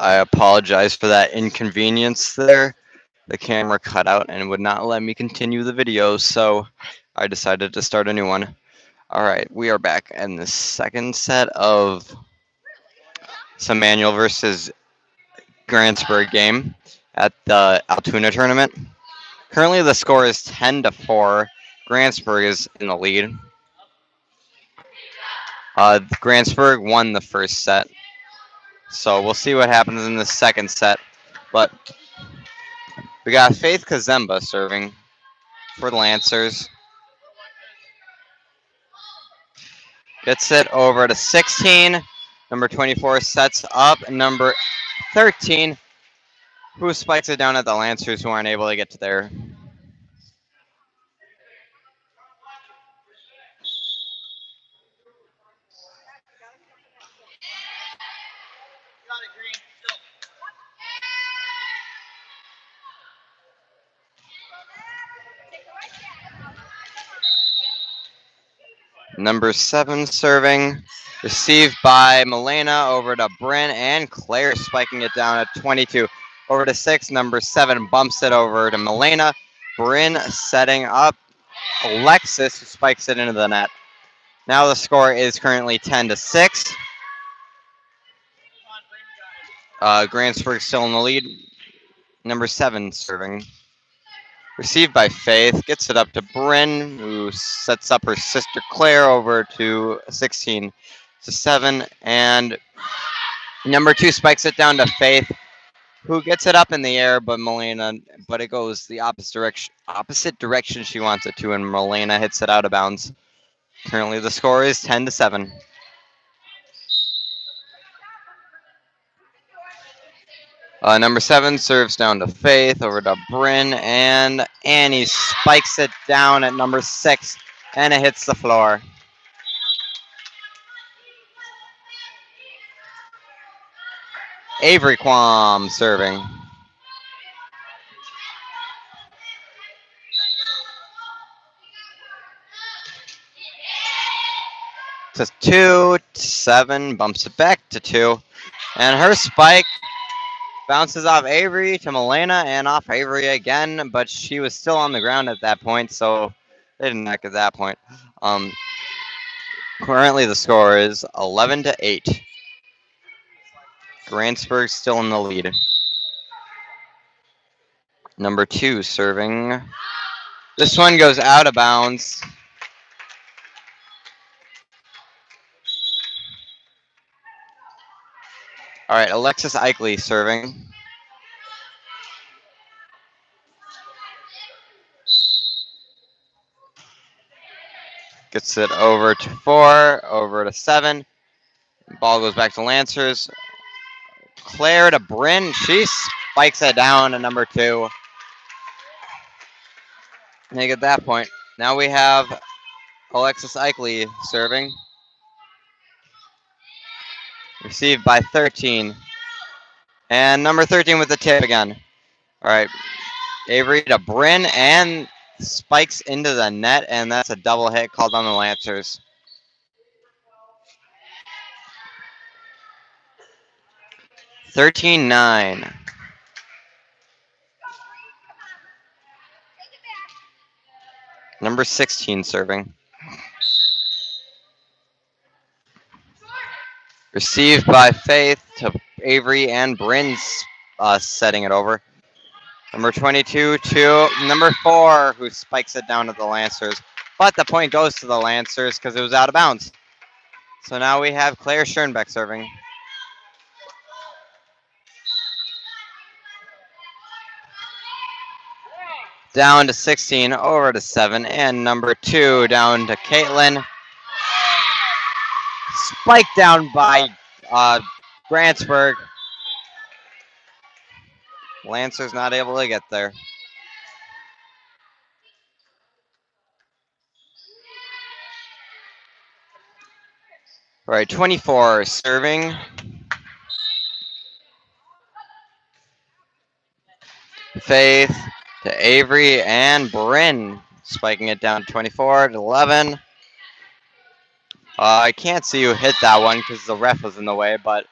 I apologize for that inconvenience there. The camera cut out and would not let me continue the video, so I decided to start a new one. All right, we are back in the second set of some Manual versus Grantsburg game at the Altoona tournament. Currently, the score is 10-4. Grantsburg is in the lead. Grantsburg won the first set, so we'll see what happens in the second set. But we got Faith Kazemba serving for the Lancers. Gets it over to 16. Number 24 sets up number 13, who spikes it down at the Lancers, who aren't able to get to there. Number 7 serving, received by Milena over to Bryn, and Claire spiking it down at 22. Over to 6, number 7 bumps it over to Milena. Bryn setting up Alexis, who spikes it into the net. Now the score is currently 10-6. Grantsburg still in the lead. Number 7 serving. Received by Faith, gets it up to Bryn, who sets up her sister Claire over to 16-7, and number 2 spikes it down to Faith, who gets it up in the air, but it goes the opposite direction she wants it to, and Milena hits it out of bounds. Currently, the score is 10-7. Number 7 serves down to Faith, over to Bryn, and Annie spikes it down at number 6, and it hits the floor. Avery Quam serving. To 2-7, bumps it back to 2, and her spike bounces off Avery to Milena and off Avery again, but she was still on the ground at that point, so they didn't knock at that point. Currently, the score is 11-8. Grantsburg still in the lead. Number 2 serving. This one goes out of bounds. All right, Alexis Eichley serving. Gets it over to 4, over to 7. Ball goes back to Lancers. Claire to Bryn. She spikes it down to number 2. And at that point, now we have Alexis Eichley serving. Received by 13. And number 13 with the tip again. All right. Avery to Bryn and spikes into the net, and that's a double hit called on the Lancers. (13-9). Number 16 serving. Received by Faith to Avery, and Bryn's setting it over. Number 22 to number 4, who spikes it down to the Lancers. But the point goes to the Lancers because it was out of bounds. So now we have Claire Schoenbeck serving. Down to 16, over to 7, and number 2 down to Caitlin. Spiked down by Grantsburg. Lancers not able to get there. All right, 24 serving. Faith to Avery, and Bryn spiking it down to 24-11. I can't see who hit that one because the ref was in the way, but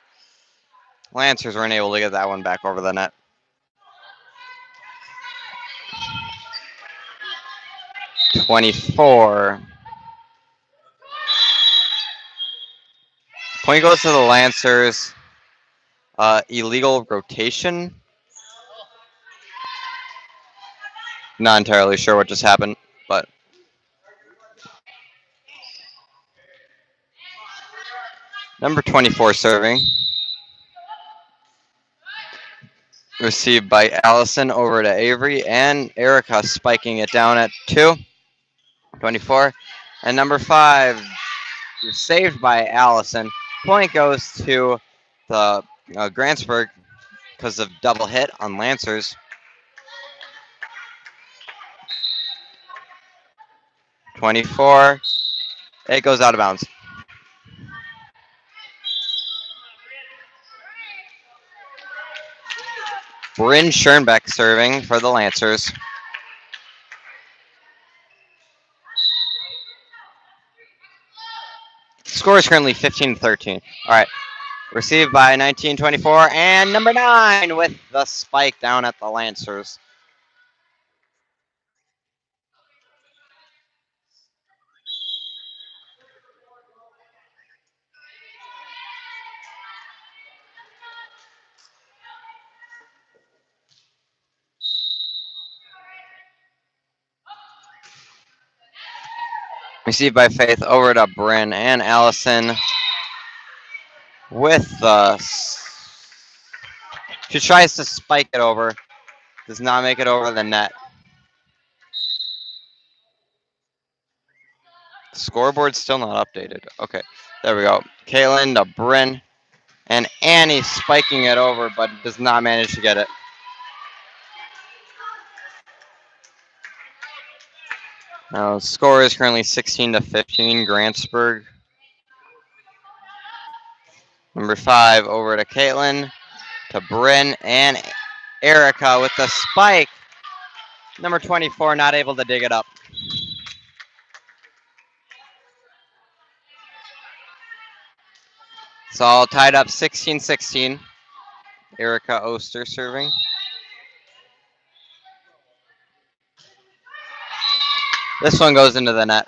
Lancers weren't able to get that one back over the net. .24. Point goes to the Lancers. Illegal rotation. Not entirely sure what just happened, but number 24 serving. Received by Allison over to Avery, and Erica spiking it down at 2. 24. And number 5 saved by Allison. Point goes to the Grantsburg because of double hit on Lancers. 24. It goes out of bounds. Bryn Schoenbeck serving for the Lancers. Score is currently 15-13. All right. Received by 1924 and number 9 with the spike down at the Lancers. Received by Faith over to Bryn and Allison with the. She tries to spike it over. Does not make it over the net. Scoreboard's still not updated. Okay, there we go. Caitlin to Bryn. And Annie spiking it over, but does not manage to get it. Now, score is currently 16-15, Grantsburg. Number 5 over to Caitlin, to Bryn, and Erica with the spike. Number 24 not able to dig it up. It's all tied up 16-16. Erica Oster serving. This one goes into the net.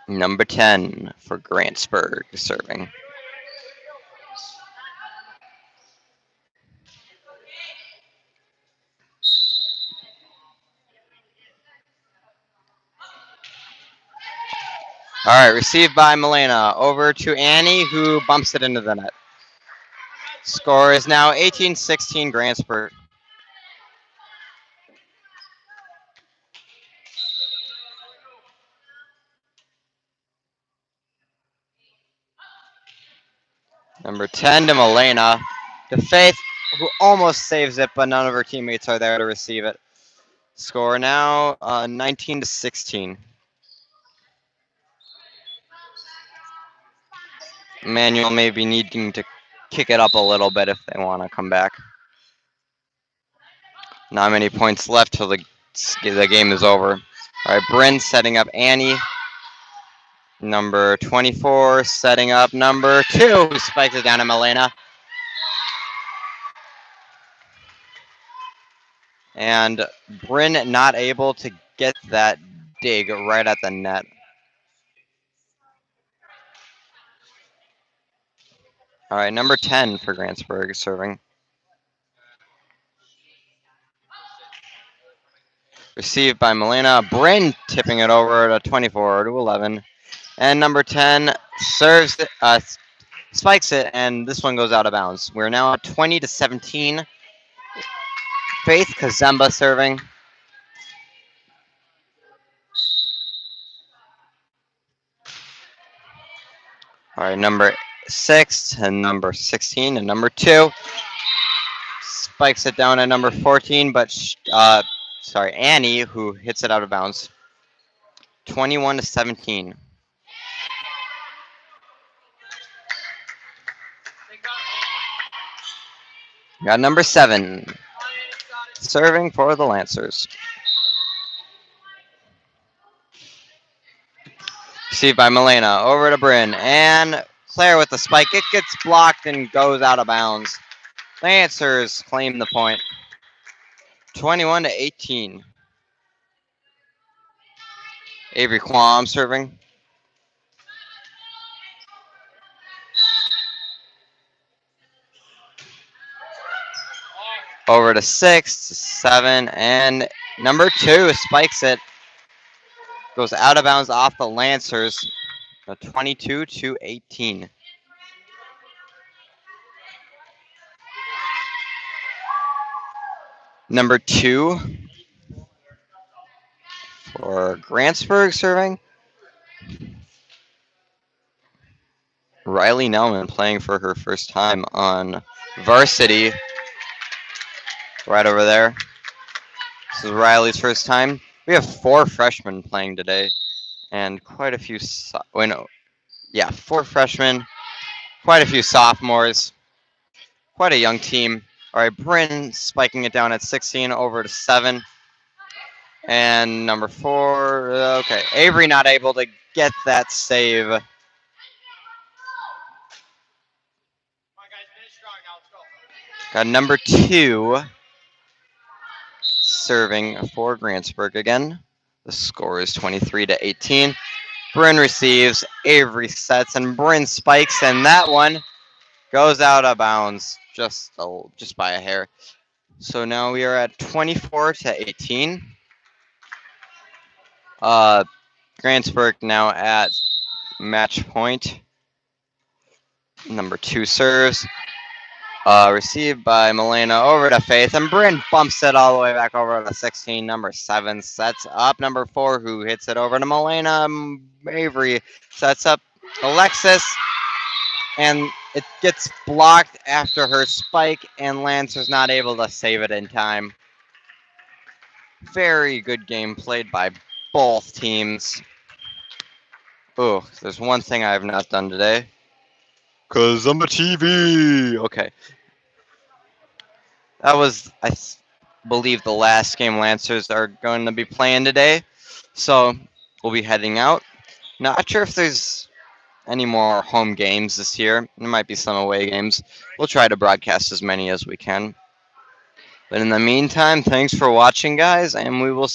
Number 10 for Grantsburg serving. All right, received by Milena. Over to Annie, who bumps it into the net. Score is now 18-16, Grantsburg. Number 10 to Milena. To Faith, who almost saves it, but none of her teammates are there to receive it. Score now 19-16. Emmanuel may be needing to kick it up a little bit if they want to come back. Not many points left till the game is over. All right, Bryn setting up Annie. Number 24 setting up number 2, who spikes it down to Milena. And Bryn not able to get that dig right at the net. All right, number 10 for Grantsburg serving. Received by Milena. Bryn tipping it over to 24 to 11. And number 10 serves it, spikes it, and this one goes out of bounds. We're now at 20-17. Faith Kazemba serving. All right, number 6 and number 16 and number 2 spikes it down at number 14, but Annie, who hits it out of bounds. 21-17. Got number 7 serving for the Lancers. Received by Milena. Over to Bryn. And Claire with the spike. It gets blocked and goes out of bounds. Lancers claim the point. 21-18. Avery Quam serving. Over to 6, 7, and number 2 spikes it. Goes out of bounds off the Lancers. 22-18. Number 2 for Grantsburg serving. Riley Nelman playing for her first time on Varsity. Right over there. This is Riley's first time. We have 4 freshmen playing today, and quite a few. 4 freshmen, quite a few sophomores. Quite a young team. All right, Bryn spiking it down at 16, over to 7, and number 4. Okay, Avery not able to get that save. Got number 2 serving for Grantsburg again. The score is 23-18. Bryn receives, Avery sets, and Bryn spikes, and that one goes out of bounds just by a hair. So now we are at 24-18. Grantsburg now at match point. Number 2 serves. Received by Milena over to Faith, and Bryn bumps it all the way back over to 16. Number 7 sets up number 4, who hits it over to Milena. Avery sets up Alexis, and it gets blocked after her spike, and Lancer's not able to save it in time. Very good game played by both teams. Oh, there's one thing I have not done today. Because I'm a TV. Okay. That was, I believe, the last game Lancers are going to be playing today. So we'll be heading out. Not sure if there's any more home games this year. There might be some away games. We'll try to broadcast as many as we can. But in the meantime, thanks for watching, guys, and we will